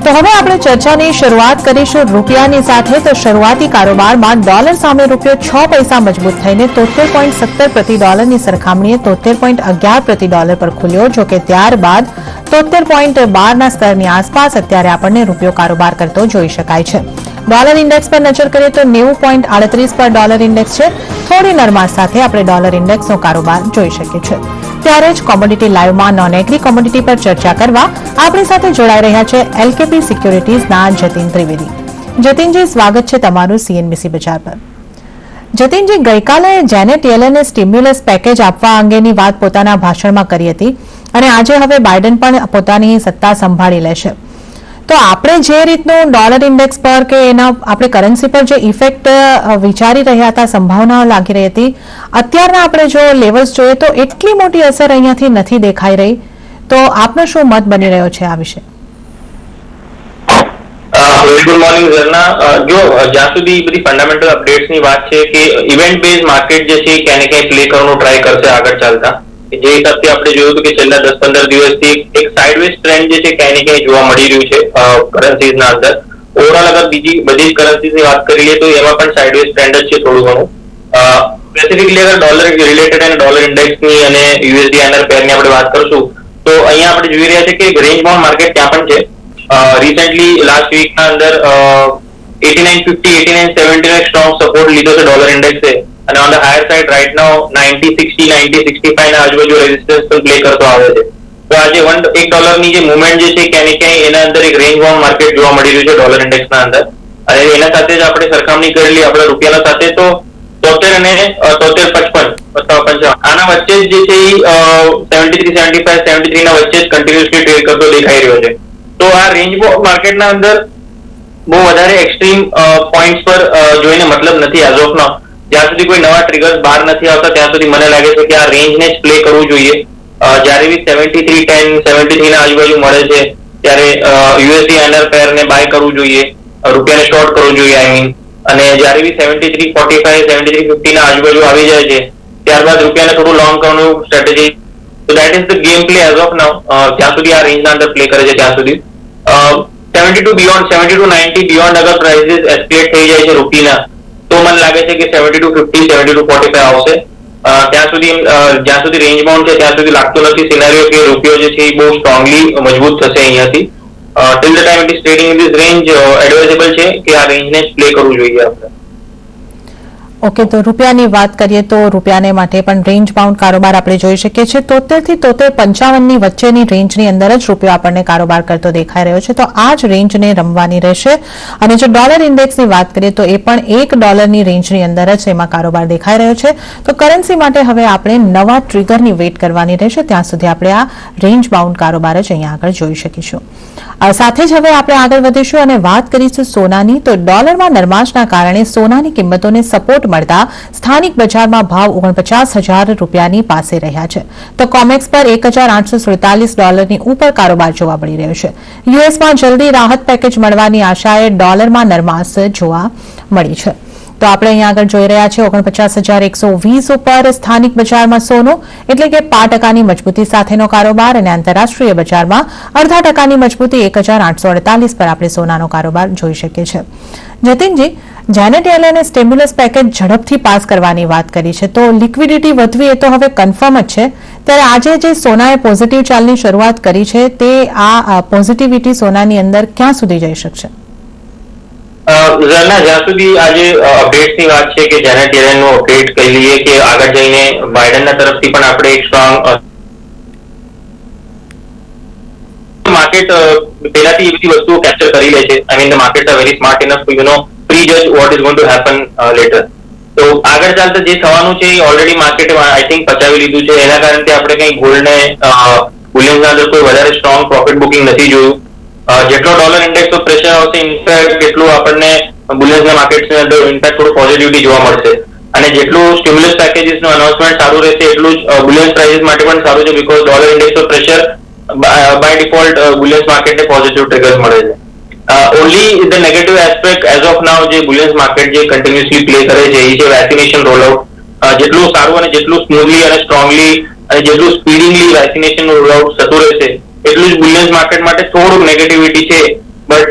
તો હવે આપણે ચર્ચાની શરૂઆત કરીશું રૂપિયાની સાથે. તો શરૂઆતી કારોબારમાં ડોલર સામે રૂપિયો 6 પૈસા મજબૂત થઈને 73.17 પ્રતિ ડોલરની સરખામણીએ 73.11 પ્રતિ ડોલર પર ખુલ્યો. જોકે ત્યારબાદ 73.12ના સ્તરની આસપાસ અત્યારે આપણને રૂપિયો કારોબાર કરતો જોઈ શકાય છે. ડોલર ઇન્ડેક્સ પર નજર કરીએ તો 90.38 પર ડોલર ઇન્ડેક્સ છે. થોડી નરમાશ સાથે આપણે ડોલર ઇન્ડેક્સનો કારોબાર જોઈ શકીએ છીએ. ત્યારે જ કોમોડિટી લાઈવમાં નોન એગ્રી કોમોડિટી પર ચર્ચા કરવા આપણી સાથે જોડાઈ રહ્યા છે એલકેપી સિક્યોરિટીઝના જતીન ત્રિવેદી. જતીનજી, સ્વાગત છે તમારું સીએનબીસી બજાર પર. જતીનજી, ગઈકાલે જેનેટ યેલને સ્ટિમ્યુલસ પેકેજ આપવા અંગેની વાત પોતાના ભાષણમાં કરી હતી અને આજે હવે બાઇડન પણ પોતાની સત્તા સંભાળી લેશે. તો આપણે જે રીતનું ડોલર ઇન્ડેક્સ પર કે એના આપણે કરન્સી પર જે ઇફેક્ટ વિચારી રહ્યા હતા, સંભાવનાઓ લાગી રહી હતી, અત્યારના આપણે જો લેવલ્સ જોઈએ તો એટલી મોટી અસર અહીંયાથી નથી દેખાઈ રહી. તો આપનો શું મત બની રહ્યો છે આ વિશે? Good morning Jharna. જો જ્યાં સુધી બધી ફંડામેન્ટલ અપડેટ્સની વાત છે કે ઇવેન્ટ બેઝ માર્કેટ જે છે ક્યાંને ક્યાંય પ્લે કરવાનું ટ્રાય કરશે આગળ ચાલતા. જે હિસાબથી આપણે જોયું હતું કે છેલ્લા 10-15 દિવસથી એક સાઇડવેઝ ટ્રેન્ડ જે છે ક્યાંય ને ક્યાંય જોવા મળી રહ્યું છે કરન્સીઝના અંદર. ઓવરઓલ અગર બધી જ કરન્સીઝની વાત કરી લઈએ તો એમાં પણ સાઇડવેઝ ટ્રેન્ડ જ છે થોડું ઘણું. સ્પેસિફિકલી અગર ડોલર રિલેટેડ અને ડોલર ઇન્ડેક્સની અને યુએસડી આઈએનઆર પેરની આપણે વાત કરશું તો અહીંયા આપણે જોઈ રહ્યા છે કે રેન્જ બાઉન્ડ માર્કેટ ત્યાં પણ છે. રિસેન્ટલી લાસ્ટ વીકના અંદર 8950 8970 એક સ્ટ્રોંગ સપોર્ટ લીધો છે ડોલર ઇન્ડેક્સે અને on the higher side right now 9060 9065 ના આજુબાજુ રેઝિસ્ટન્સ પણ પ્લે કરતો આવે છે. તો આજે $1 ની જે મુવમેન્ટ જે છે ક્યાંય ને ક્યાંય એના અંદર એક રેન્જ બાઉન્ડ માર્કેટ જોવા મળી રહ્યું છે ડોલર ઇન્ડેક્સના અંદર. અને એના સાથે જ આપણે સરખામણી કરેલી આપણા રૂપિયાના સાથે તો 73 અને 73.55 અથવા 55 આના વચ્ચે જ જે છે 73 75 73 ના વચ્ચે જ કન્ટિન્યુઅસલી ટ્રેડ કરતો દેખાઈ રહ્યો છે. તો આ રેન્જ માર્કેટના અંદર બહુ વધારે એક્સ્ટ્રીમ પોઈન્ટ્સ પર જોઈને મતલબ નથી એઝ ઓફ નાઉ. જ્યાં સુધી કોઈ નવા ટ્રિગર્સ બહાર નથી આવતા ત્યાં સુધી મને લાગે છે કે આ રેન્જને જ પ્લે કરવું જોઈએ. જ્યારે બી 73.10 73 ના આજુબાજુ મળે છે ત્યારે યુએસડી આઈએનઆર પેરને બાય કરવું જોઈએ, રૂપિયાને શોર્ટ કરવું જોઈએ આઈ મીન. અને જ્યારે બી 73.45 73.50 ના આજુબાજુ આવી જાય છે ત્યારબાદ રૂપિયાને થોડું લોંગ કરવાનું સ્ટ્રેટેજી. તો that is the game play as of નાઉ. જ્યાં સુધી આ રેન્જના અંદર પ્લે કરે છે ત્યાં સુધી 72 બિયોન્ડ 72 90 બિયોન્ડ અગર પ્રાઇસીસ એસ્કેલેટ થઈ જાય છે રૂપિયાના તો મને લાગે છે કે 72.50 72.45 આવશે. ત્યાં સુધી જ્યાં સુધી રેન્જ બાઉન્ડ છે ત્યાં સુધી લાગતું નથી સિનારીઓ કે રૂપિયો જે છે એ બહુ સ્ટ્રોંગલી મજબૂત થશે અહીંયાથી. Till the time it is trading in this range advisable છે કે આ રેન્જને જ પ્લે કરવું જોઈએ આપણે. ઓકે, તો રૂપિયાની વાત કરીએ તો રૂપિયાને માટે પણ રેન્જ બાઉન્ડ કારોબાર આપણે જોઈ શકીએ છીએ. 73 થી 73.55 ની વચ્ચેની રેન્જની અંદર જ રૂપિયો આપણને કારોબાર કરતો દેખાઈ રહ્યો છે. તો આ જ રેન્જને રમવાની રહેશે. અને જો ડોલર ઇન્ડેક્સની વાત કરીએ તો એ પણ $1 રેન્જની અંદર જ એમાં કારોબાર દેખાઈ રહ્યો છે. તો કરન્સી માટે હવે આપણે નવા ટ્રિગરની વેઇટ કરવાની રહેશે. ત્યાં સુધી આપણે આ રેન્જ બાઉન્ડ કારોબાર જ અહીંયા આગળ જોઈ શકીશું. સાથે જ હવે આપણે આગળ વધીશું અને વાત કરીશું સોનાની. તો ડોલરમાં નરમાશના કારણે સોનાની કિંમતોને સપોર્ટ મળતા સ્થાનિક બજારમાં ભાવ 49,000 રૂપિયાની પાસે રહ્યા છે. તો કોમેક્સ પર $1,847 ઉપર કારોબાર જોવા મળી રહ્યો છે. યુએસમાં જલ્દી રાહત પેકેજ મળવાની આશાએ ડોલરમાં નરમાશ જોવા મળી છે. તો આપણે અહીંયા આગળ જોઈ રહ્યા છીએ 49,120 ઉપર સ્થાનિક બજારમાં સોનું એટલે કે 5% મજબૂતી સાથેનો કારોબાર અને આંતરરાષ્ટ્રીય બજારમાં 0.5% મજબૂતી 1,848 પર આપણે સોનાનો કારોબાર જોઈ શકીએ છીએ. જતીનજી, જેનેટ યેલને સ્ટિમ્યુલસ પેકેજ ઝડપથી પાસ કરવાની વાત કરી છે તો લિક્વિડિટી વધવી એ તો હવે કન્ફર્મ જ છે. ત્યારે આજે જે સોનાએ પોઝિટિવ ચાલની શરૂઆત કરી છે તે આ પોઝિટિવિટી સોનાની અંદર ક્યાં સુધી જઈ શકશે? જ્યાં સુધી આજે અપડેટ્સની વાત છે કે જેનેટ યેલનનું અપડેટ કહી લઈએ કે આગળ જઈને બાઇડનના તરફથી પણ આપણે એક સ્ટ્રોંગ માર્કેટ પહેલાથી એ બધી વસ્તુઓ કેપ્ચર કરી લે છે. I mean the markets are very smart enough to prejudge what is going to happen later. તો આગળ ચાલતા જે થવાનું છે એ ઓલરેડી માર્કેટે આઈ થિંક પચાવી લીધું છે. એના કારણે આપણે કંઈ ગોલ્ડને બુલિયન્સના અંદર કોઈ વધારે સ્ટ્રોંગ પ્રોફિટ બુકિંગ નથી જોયું. જેટલો ડોલર ઇન્ડેક્સ પર પ્રેશર આવશે ઇનફેક્ટ એટલું આપણને બુલિયન્સના માર્કેટ્સની અંદર ઇનફેક્ટ થોડું પોઝિટિવિટી જોવા મળશે. અને જેટલું સ્ટિમ્યુલસ પેકેજીસનું અનાઉન્સમેન્ટ સારું રહેશે એટલું જ બુલિયન્સ પ્રાઇસીસ માટે પણ સારું છે બીકોઝ ડોલર ઇન્ડેક્સ પર પ્રેશર બાય ડિફોલ્ટ બુલિયન્સ માર્કેટને પોઝિટિવ ટ્રિગર્સ મળે છે. Only the negative aspect as of now જે બુલિયન્સ માર્કેટ જે કન્ટિન્યુઅસલી પ્લે કરે છે એ છે વેક્સિનેશન રોલઆઉટ. જેટલું સારું અને જેટલું સ્મૂથલી અને સ્ટ્રોંગલી અને જેટલું સ્પીડિંગલી વેક્સિનેશન રોલઆઉટ થતું રહેશે એટલું જ બુલિયન્સ માર્કેટ માટે થોડુંક નેગેટિવિટી છે but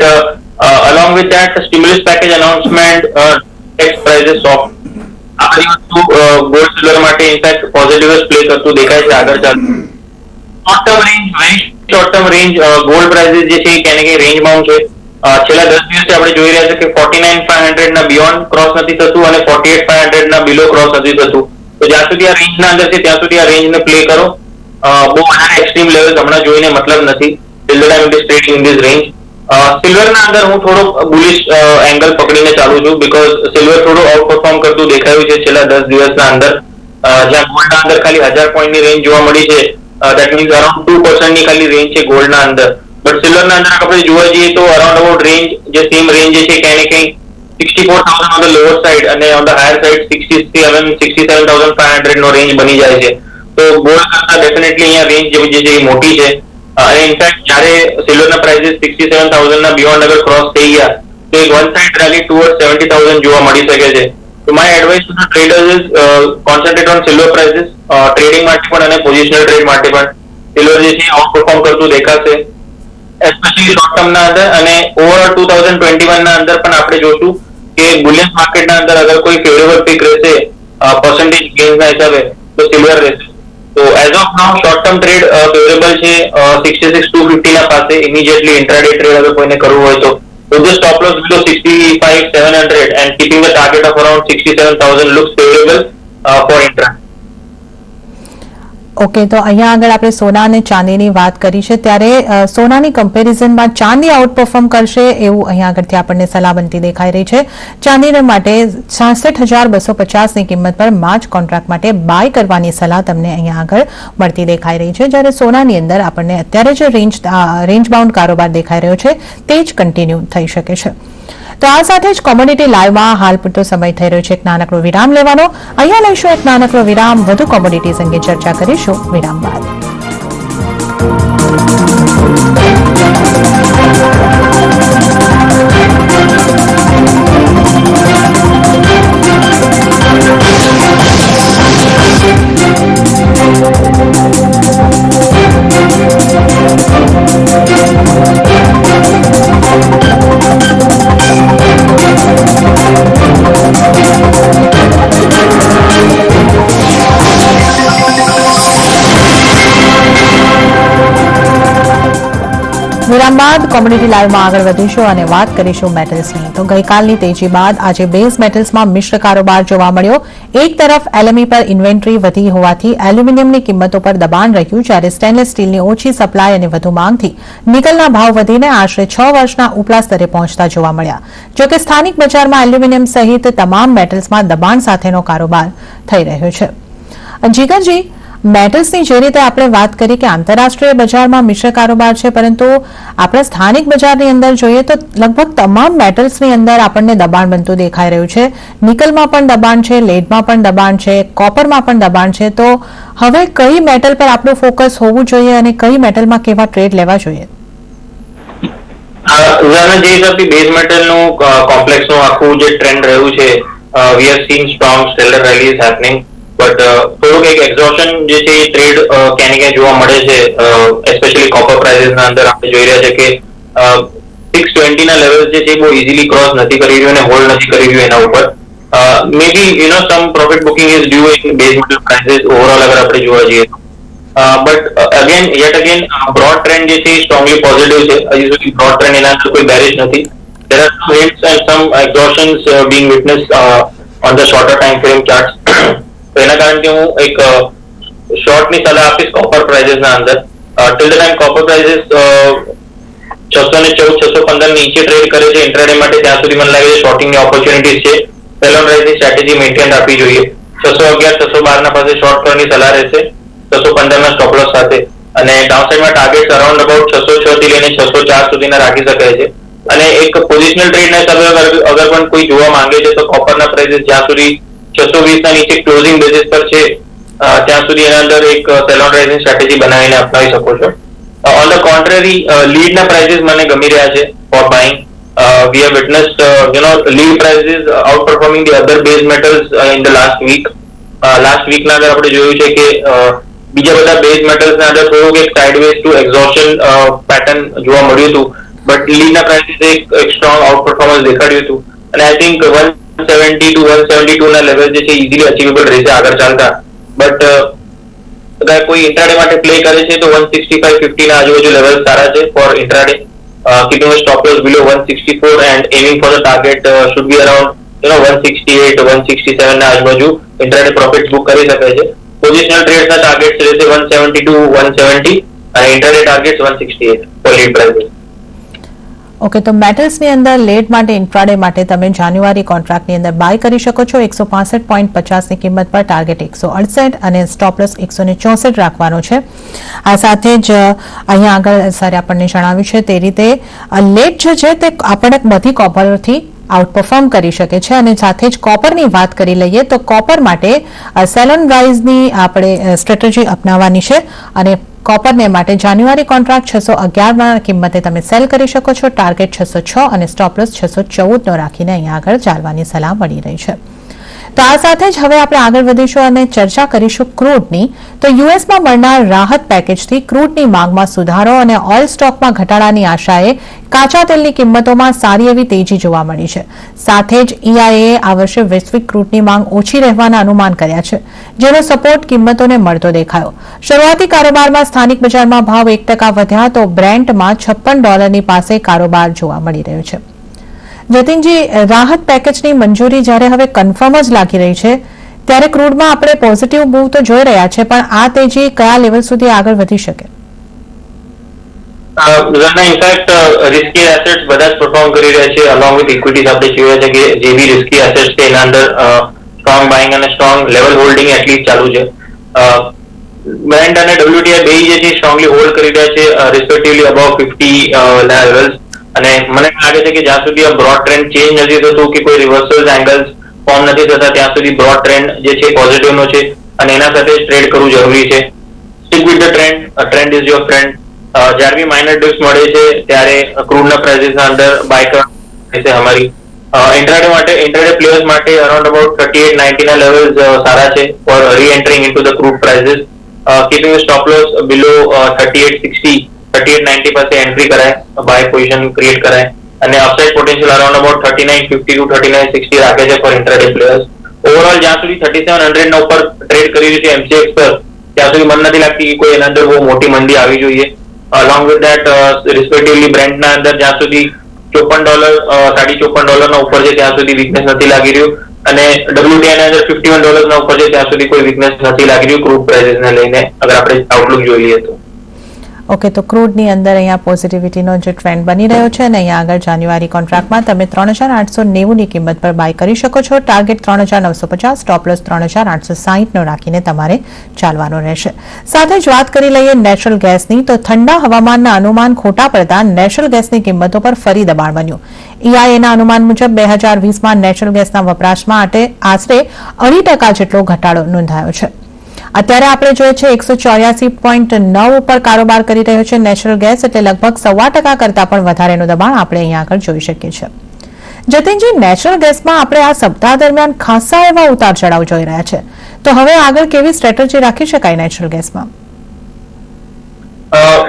along with that stimulus package announcement, tax prices soft. આ બધી વસ્તુ ગોલ્ડ સિલ્વર માટે ઇનફેક્ટ પોઝિટિવ પ્લે કરતું દેખાય છે આગળ ચાલતું. Short term range, very short term range gold prices જે છે ક્યાંને ક્યાંય રેન્જ બાઉન્ડ છે. છેલ્લા 10 દિવસથી આપણે જોઈ રહ્યા છે કે 49,500 ના બિયોન્ડ ક્રોસ નથી થતું અને 48,500 ના બિલો ક્રોસ નથી થતું. તો જ્યાં સુધી આ રેન્જ ના અંદર છે ત્યાં સુધી આ રેન્જ ને પ્લે કરો. બહુ વધારે એક્સ્ટ્રીમ લેવલ હમણાં જોઈને મતલબ નથી. Till the time it is trading in this range. Silver ના અંદર હું થોડો બુલિશ એંગલ પકડીને ચાલુ છું બીકોઝ સિલ્વર થોડું આઉટ પરફોર્મ કરતું દેખાયું છે છેલ્લા 10 દિવસના અંદર. જ્યાં ગોલ્ડના અંદર ખાલી 1000 પોઈન્ટની રેન્જ જોવા મળી છે, દેટ મીન્સ અરાઉન્ડ 2% ની ખાલી રેન્જ છે ગોલ્ડના અંદર. બટ સિલ્વરના અંદર આપણે જોવા જઈએ તો અરાઉન્ડ અબાઉટ રેન્જ જે સેમ રેન્જ છે ક્યાંય ને ક્યાંય 64,000 ઓન ધ લોઅર સાઇડ અને ઓન ધ હાયર સાઇડ 67,500 નો રેન્જ બની જાય છે. તો ગોલ્ડ કરતા ડેફિનેટલી અહીંયા રેન્જ જે છે એ મોટી છે. અને ઇનફેક્ટ જ્યારે સિલ્વરના પ્રાઇસીસ 67,000 ના બિયોન્ડ અગર ક્રોસ થઈ ગયા તો એક વન સાઇડ રેલી ટુવર્ડ 70,000 જોવા મળી શકે છે. તો my advice to the traders is concentrate on silver prices. Trading માટે પણ અને પોઝિશનલ ટ્રેડ માટે પણ સિલ્વર જે છે આઉટ પરફોર્મ કરતું દેખાશે એસ્પેશિયલી શોર્ટ ટર્મના અંદર. અને ઓવરઓલ 2021 ના અંદર પણ આપણે જોશું કે બુલિયન માર્કેટના અંદર અગર કોઈ ફેવરેબલ પિક રહેશે પર્સન્ટેજ ગેઇન્સના હિસાબે તો સિલ્વર રહેશે. તો as of now short term trade favourable છે 66,250 ના પાસે. ઇમિડિયેટલી ઇન્ટ્રાડે ટ્રેડ અગર કોઈને કરવું હોય તો with the stop loss below 65,700 and keeping the target of around 67,000 looks favorable for intra. Okay, તો અહીંયા આગળ આપણે સોના અને ચાંદીની વાત કરી છે ત્યારે સોનાની કમ્પેરિઝનમાં ચાંદી આઉટ પરફોર્મ કરશે એવું અહીંયા આગળથી આપણને સલાહ બનતી દેખાઈ રહી છે. ચાંદીને માટે 66,250 ની કિંમત પર માર્ચ કોન્ટ્રાક્ટ માટે બાય કરવાની સલાહ તમને અહીંયા આગળ મળતી દેખાઈ રહી છે. જ્યારે સોનાની અંદર આપણને અત્યારે જે રેન્જ બાઉન્ડ કારોબાર દેખાઈ રહ્યો છે તે જ કન્ટિન્યુ થઈ શકે છે. તો આ સાથે જ કોમોડિટી લાઈવમાં હાલ પૂરતો સમય થઈ રહ્યો છે એક નાનકડો વિરામ લેવાનો. અહીંયા લઈશું એક નાનકડો વિરામ, વધુ કોમોડિટીઝ અંગે ચર્ચા કરીશું વિરામ બાદ. વિરામ બાદ કોમોડિટી લાઈવમાં આગળ વધીશું અને વાત કરીશું મેટલ્સની. તો ગઈકાલની તેજી બાદ આજે બેઝ મેટલ્સમાં મિશ્ર કારોબાર જોવા મળ્યો. એક તરફ એલએમઈ પર ઇન્વેન્ટરી વધી હોવાથી એલ્યુમિનિયમની કિંમતો પર દબાણ રહ્યું, જ્યારે સ્ટેનલેસ સ્ટીલની ઓછી સપ્લાય અને વધુ માંગથી નિકલના ભાવ વધીને આશરે 6 વર્ષના ઉપલા સ્તરે પહોંચતા જોવા મળ્યા. જોકે સ્થાનિક બજારમાં એલ્યુમિનિયમ સહિત તમામ મેટલ્સમાં દબાણ સાથેનો કારોબાર થઈ રહ્યો છે. જીગરજી, મેટલ્સની જે રીતે આપણે વાત કરી કે આંતરરાષ્ટ્રીય બજારમાં મિશ્ર કારોબાર છે, પરંતુ આપણા સ્થાનિક બજારની અંદર જોઈએ તો લગભગ તમામ મેટલ્સની અંદર આપણને દબાણ બનતું દેખાઈ રહ્યું છે. નિકલમાં પણ દબાણ છે, લેડમાં પણ દબાણ છે, કોપરમાં પણ દબાણ છે. તો હવે કઈ મેટલ પર આપણું ફોકસ હોવું જોઈએ અને કઈ મેટલમાં કેવા ટ્રેડ લેવા જોઈએ? જે હિસાબથી બેઝ મેટલનું કોમ્પ્લેક્સનું આખું જે ટ્રેન્ડ રહ્યું છે, we have seen strong seller rallies happening, but થોડુંક એક એક્ઝોશન જે છે એ ટ્રેડ ક્યાંને ક્યાં જોવા મળે છે. એસ્પેશિયલી કોપર પ્રાઇસીસના અંદર આપણે જોઈ રહ્યા છે કે 620 ના લેવલ જે છે બહુ ઇઝીલી ક્રોસ નથી કરી રહ્યું અને હોલ્ડ નથી કરી રહ્યું એના ઉપર. May be some profit booking is due in base metal prices overall અગર આપણે જોવા જઈએ તો. બટ યet again બ્રોડ ટ્રેન્ડ જે છે સ્ટ્રોંગલી પોઝિટિવ છે. હજી સુધી બ્રોડ ટ્રેન્ડ એના અંદર કોઈ બેરિશ નથી. There are some hits and some exhaustions being witnessed on the shorter time frame charts. તો એના કારણે હું એક શોર્ટની સલાહ આપીશ કોપર પ્રાઇસીસના અંદર. Till the time copper prices 614 615 નીચે ટ્રેડ કરે છે ઇન્ટ્રાડે માટે, ત્યાં સુધી મને લાગે છે શોર્ટિંગની ઓપોર્ચ્યુનિટીઝ છે. સેલ ઓન રાઇઝની સ્ટ્રેટેજી મેન્ટેન રાખવી જોઈએ. 611 612 ના પાસે શોર્ટ કરવાની સલાહ રહેશે 615 ના સ્ટોપ લોસ સાથે. અને ડાઉનસાઇડમાં ટાર્ગેટ્સ અરાઉન્ડ અબાઉટ 606 થી લઈને 604 સુધીના રાખી શકાય છે. અને એક પોઝિશનલ ટ્રેડના હિસાબે અગર પણ કોઈ જોવા માંગે છે તો કોપરના પ્રાઇસીસ જ્યાં સુધી 620 ના નીચે ક્લોઝિંગ બેસિસ પર છે ત્યાં સુધી એના અંદર એક સેલ ઓન રાઇઝની સ્ટ્રેટેજી બનાવીને અપનાવી શકો છો. ઓન ધ કોન્ટ્રરી લીડના પ્રાઇસીસ મને ગમી રહ્યા છે for buying. We have witnessed lead prices outperforming the other base metals in the last week. Last વીકના અંદર આપણે જોયું છે કે બીજા બધા બેઝ મેટલ્સના અંદર થોડુંક એક સાઇડવેઝ ટુ એક્ઝોશન પેટર્ન જોવા મળ્યું હતું. બટ લીના પ્રાઇસીસે એક સ્ટ્રોંગ આઉટ પરફોર્મન્સ દેખાડ્યું હતું અને આઈ થિંક 170 to 172 ના લેવલ જે છે ઇઝીલી અચીવેબલ રહેશે આગળ ચાલતા. બટ અગર કોઈ ઇન્ટ્રાડે માટે પ્લે કરે છે તો 165-50 ના આજુબાજુ લેવલ સારા છે for intraday. Keeping a stop loss below 164 and aiming for the target should be around 168 167 ના આજુબાજુ ઇન્ટ્રાડે પ્રોફિટ બુક કરી શકાય છે. પોઝિશનલ ટ્રેડ્સ ના ટાર્ગેટ્સ રહેશે 172 170 અને intraday targets 168 for lead price. Okay, તો મેટલ્સની અંદર લેટ માટે ઇન્ટ્રાડે માટે તમે જાન્યુઆરી કોન્ટ્રાક્ટની અંદર બાય કરી શકો છો 165.50 ની કિંમત પર, ટાર્ગેટ 168 અને સ્ટોપ લોસ 164 રાખવાનો છે. આ સાથે જ અહીંયા આગળ સરે આપણને જણાવ્યું છે તે રીતે લેટ જે છે તે આપણે બધી કોપરથી આઉટ પરફોર્મ કરી શકે છે. અને સાથે જ કોપરની વાત કરી લઈએ તો કોપર માટે સેલ ઓન રાઇઝની આપણે સ્ટ્રેટેજી અપનાવવાની છે અને કોપરને માટે જાન્યુઆરી કોન્ટ્રાક્ટ 611 ના કિંમતે તમે સેલ કરી શકો છો, ટાર્ગેટ 606 અને સ્ટોપ લોસ 614 નો રાખીને અહીંયા આગળ ચાલવાની સલાહ મળી રહી છે. તો આ સાથે જ હવે આપણે આગળ વધીશું અને ચર્ચા કરીશું ક્રૂડની. તો યુએસમાં મળનાર રાહત પેકેજથી ક્રૂડની માંગમાં સુધારો અને ઓઇલ સ્ટોકમાં ઘટાડાની આશાએ કાચા તેલની કિંમતોમાં સારી એવી તેજી જોવા મળી છે. સાથે જ EIA આ વર્ષે વૈશ્વિક ક્રૂડની માંગ ઓછી રહેવાના અનુમાન કર્યા છે, જેનો સપોર્ટ કિંમતોને મળતો દેખાયો. શરૂઆતી કારોબારમાં સ્થાનિક બજારમાં ભાવ 1% વધ્યા તો બ્રેન્ટમાં $56 પાસે કારોબાર જોવા મળી રહ્યો છે. જતીનજી, રાહત પેકેજની મંજૂરી જ્યારે હવે કન્ફર્મ જ લાગી રહી છે ત્યારે ક્રૂડમાં આપણે પોઝિટિવ મૂવ તો જોઈ રહ્યા છે, પણ આ તેજી કયા લેવલ સુધી આગળ વધી શકે? ઇનફેક્ટ રિસ્કી એસેટ્સ બધા જ પરફોર્મ કરી રહ્યા છે. અલોંગ વિથ ઇક્વિટીઝ આપણે જોઈએ છે કે જે બી રિસ્કી એસેટ્સ છે એના અંદર સ્ટ્રોંગ બાઇંગ અને સ્ટ્રોંગ લેવલ હોલ્ડિંગ એટલીસ્ટ ચાલુ છે. બ્રેન્ટ અને WTI બે જે છે સ્ટ્રોંગલી હોલ્ડ કરી રહ્યા છે રિસ્પેક્ટિવલી અબાઉટ 50 લેવલ્સ. અને મને લાગે છે કે જ્યાં સુધી આ બ્રોડ ટ્રેન્ડ ચેન્જ નથી થતું કે કોઈ રિવર્સલ એંગલ્સ ફોર્મ નથી થતા ત્યાં સુધી બ્રોડ ટ્રેન્ડ જે છે પોઝિટિવ નો છે અને એના સાથે ટ્રેડ કરવું જરૂરી છે. Stick with the trend, trend is your friend. જ્યારે બી માઇનર ડિપ્સ મળે છે ત્યારે ક્રૂડના પ્રાઇસીસના અંદર બાય કરવાની છે અમારી. ઇન્ટ્રાડે પ્લેયર્સ માટે અરાઉન્ડ અબાઉટ 3890 ના લેવલ્સ સારા છે for reentering into the crude prices. Keeping stop loss below 3860 3890 પાસે એન્ટ્રી કરાય, બાય પોઝિશન ક્રિએટ કરાય અને upside potential around about 3950 to 3960 રાખે છે ફોર ઇન્ટ્રાડે પ્લેયર્સ. ઓવરઓલ જ્યાં સુધી 3700 ના ઉપર ટ્રેડ કરી રહ્યું છે MCX પર ત્યાં સુધી મને નથી લાગતી કે કોઈ એના અંદર બહુ મોટી મંદી આવી જોઈએ. અલોંગ વિથ ધેટ રિસ્પેક્ટિવલી બ્રેન્ટના અંદર જ્યાં સુધી $54 ના ઉપર છે ત્યાં સુધી વીકનેસ નથી લાગી રહ્યું અને WTI ના અંદર $51 ના ઉપર છે ત્યાં સુધી કોઈ વીકનેસ નથી લાગી રહ્યું ક્રૂડ પ્રાઇસીસને લઈને અગર આપણે આઉટલુક જોઈએ તો. ઓકે, તો ક્રૂડની અંદર અહીંયા પોઝિટિવિટીનો જે ટ્રેન્ડ બની રહ્યો છે અને અહીંયા આગળ જાન્યુઆરી કોન્ટ્રાક્ટમાં તમે 3890 ની કિંમત પર બાય કરી શકો છો, ટાર્ગેટ 3950, સ્ટોપ લોસ 3860 નો રાખીને તમારે ચાલવાનો રહેશે. સાથે જ વાત કરી લઈએ નેચરલ ગેસની. તો ઠંડા હવામાનના અનુમાન ખોટા પડતા નેચરલ ગેસની કિંમતો પર ફરી દબાણ બન્યું. EIAના અનુમાન મુજબ 2020માં નેચરલ ગેસના વપરાશમાં આશરે 2% જેટલો ઘટાડો નોંધાયો છે. અત્યારે આપણે જોઈએ છે 184.9 ઉપર કારોબાર કરી રહ્યો છે નેચરલ ગેસ, એટલે લગભગ 1.25% કરતા પણ વધારેનું દબાણ આપણે અહીંયા આગળ જોઈ શકીએ છીએ. જતીનજી, નેચરલ ગેસમાં આપણે આ સપ્તાહ દરમિયાન ખાસા એવા ઉતાર ચઢાવ જોઈ રહ્યા છે, તો હવે આગળ કેવી સ્ટ્રેટેજી રાખી શકાય નેચરલ ગેસમાં?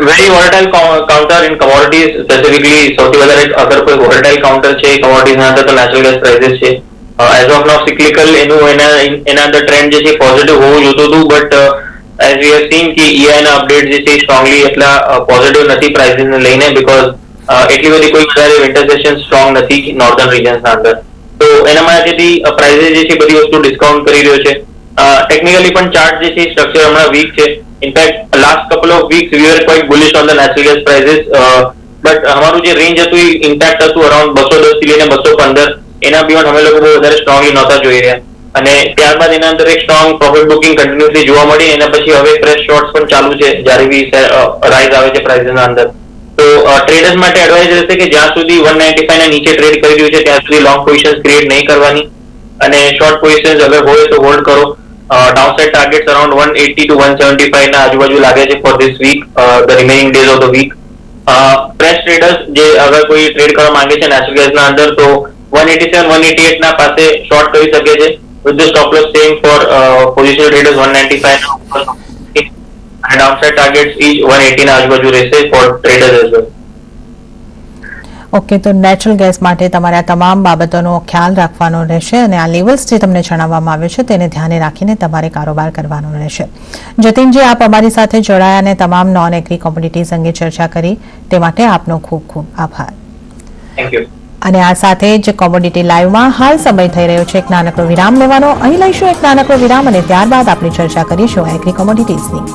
Very volatile counter in commodities, specifically સૌથી વધારે અગર કોઈ વોલેટાઇલ કાઉન્ટર છે કમોડિટીઝના અંદર તો નેચરલ ગેસ પ્રાઇસીસ છે. એઝ ઓફ નાઉ સિક્લિકલ એના અંદર ટ્રેન્ડ જે છે પોઝિટિવ હોવું જોતું હતું, but as V have scene કે EI ના અપડેટ જે છે સ્ટ્રોંગલી એટલા પોઝિટિવ નથી પ્રાઇસીસને લઈને, બીકોઝ એટલી બધી કોઈ વધારે વિન્ટર સેશન સ્ટ્રોંગ નથી નોર્ધન રિજન્સના અંદર. તો એના માટેથી પ્રાઇસીસ જે છે બધી વસ્તુ ડિસ્કાઉન્ટ કરી રહ્યો છે. ટેકનિકલી પણ ચાર્ટ જે છે સ્ટ્રક્ચર હમણાં વીક છે. In fact last couple of weeks we are quite bullish on the natural gas prices, but અમારું જે રેન્જ હતું એ ઇન્ટેક્ટ હતું અરાઉન્ડ 210 થી લઈને 215. એના બિયોન્ડ અમે લોકો બહુ વધારે સ્ટ્રોંગલી નહોતા જોઈ રહ્યા અને ત્યારબાદ એના અંદર એક સ્ટ્રોંગ પ્રોફિટ બુકિંગ કન્ટિન્યુઅસલી જોવા મળી. એના પછી હવે ફ્રેશ શોર્ટ્સ પણ ચાલુ છે જ્યારે બી રાઇઝ આવે છે પ્રાઇસીસના અંદર. તો ટ્રેડર્સ માટે એડવાઇસ રહેશે કે જ્યાં સુધી 195 ના નીચે ટ્રેડ કરી રહ્યું છે ત્યાં સુધી લોંગ પોઝિશન્સ ક્રિએટ નહીં કરવાની અને શોર્ટ પોઝિશન્સ અગર હોય તો હોલ્ડ કરો. ડાઉનસાઇડ ટાર્ગેટ્સ અરાઉન્ડ 180 to 175 ના આજુબાજુ લાગે છે for this week, the remaining days of the week. Fresh traders જે અગર કોઈ ટ્રેડ કરવા માંગે છે નેચરલ ગેસના અંદર તો 187 188 ના પાસે શોર્ટ કરી શકે છે with the stop loss same for positional traders 195 ના ઉપર and downside targets each 180 ના આજુબાજુ રહેશે for traders as well. Okay, તો નેચરલ ગેસ માટે તમારે આ તમામ બાબતોનો ખ્યાલ રાખવાનો રહેશે અને આ લેવલ્સ જે તમને જણાવવામાં આવ્યું છે તેને ધ્યાને રાખીને તમારે કારોબાર કરવાનો રહેશે. જતીનજી, આપ અમારી સાથે જોડાયા અને તમામ નોન એગ્રી કોમોડિટીઝ અંગે ચર્ચા કરી તે માટે આપનો ખૂબ ખૂબ આભાર. Thank you. અને આ સાથે જ કોમોડિટી લાઈવમાં હાલ સમય થઈ રહ્યો છે એક નાનકડો વિરામ લેવાનો. અહીં લઈશું એક નાનકડો વિરામ અને ત્યારબાદ આપણે ચર્ચા કરીશું એગ્રી કોમોડિટીઝની.